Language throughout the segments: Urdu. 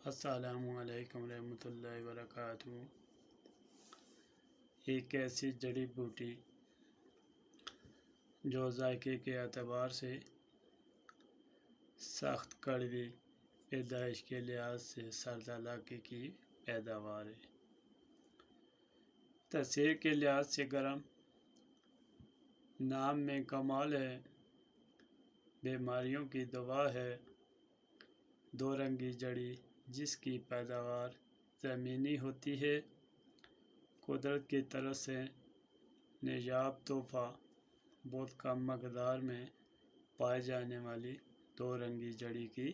السلام علیکم ورحمۃ اللہ وبرکاتہ۔ ایک ایسی جڑی بوٹی جو ذائقے کے اعتبار سے سخت کڑوی، پیدائش کے لحاظ سے سرد علاقے کی پیداوار ہے، تاثیر کے لحاظ سے گرم، نام میں کمال ہے، بیماریوں کی دوا ہے، دو رنگی جڑی جس کی پیداوار زمینی ہوتی ہے، قدرت کی طرف سے نایاب تحفہ، بہت کم مقدار میں پائے جانے والی دو رنگی جڑی کی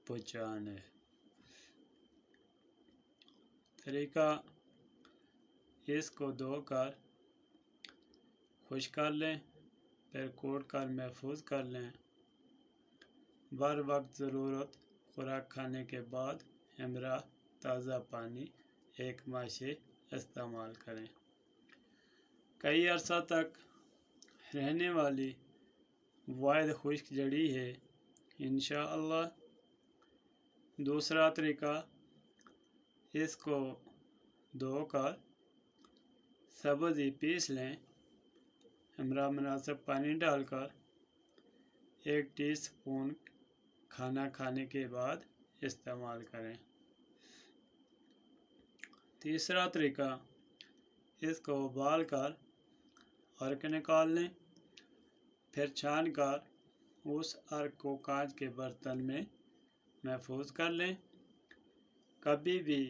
پہچان ہے۔ طریقہ: اس کو دھو کر خشک کر لیں، پھر کوٹ کر محفوظ کر لیں۔ بر وقت ضرورت خوراک کھانے کے بعد ہمراہ تازہ پانی 1 ماہ سے استعمال کریں۔ کئی عرصہ تک رہنے والی واحد خشک جڑی ہے انشاءاللہ۔ دوسرا طریقہ: اس کو دھو کر سبز ہی پیس لیں، ہمراہ مناسب پانی ڈال کر 1 ٹی اسپون کھانا کھانے کے بعد استعمال کریں۔ تیسرا طریقہ: اس کو ابال کر عرق نکال لیں، پھر چھان کر اس عرق کو کانچ کے برتن میں محفوظ کر لیں۔ کبھی بھی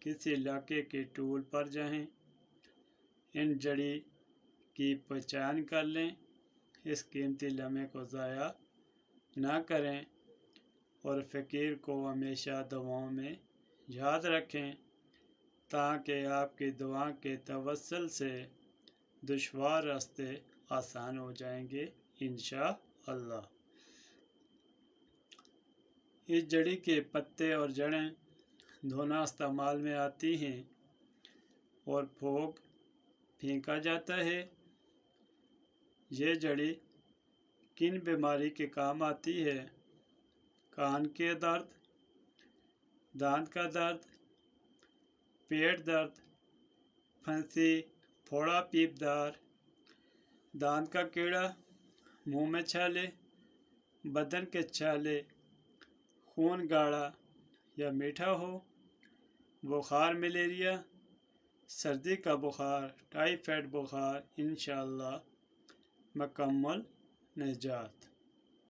کسی علاقے کے ٹور پر جائیں، ان جڑی کی پہچان کر لیں، اس قیمتی لمحے کو ضائع نہ کریں اور فقیر کو ہمیشہ دعاؤں میں یاد رکھیں تاکہ آپ کی دعا کے توسل سے دشوار راستے آسان ہو جائیں گے انشاءاللہ۔ اس جڑی کے پتے اور جڑیں دھونا استعمال میں آتی ہیں اور پھونک پھینکا جاتا ہے۔ یہ جڑی کن بیماری کے کام آتی ہے؟ کان کے درد، دانت کا درد، پیٹ درد، پھنسی، پھوڑا پیپ دار، دانت کا کیڑا، منہ میں چھالے، بدن کے چھالے، خون گاڑھا یا میٹھا ہو، بخار ملیریا، سردی کا بخار، ٹائیفائڈ بخار، انشاءاللہ مکمل نجات۔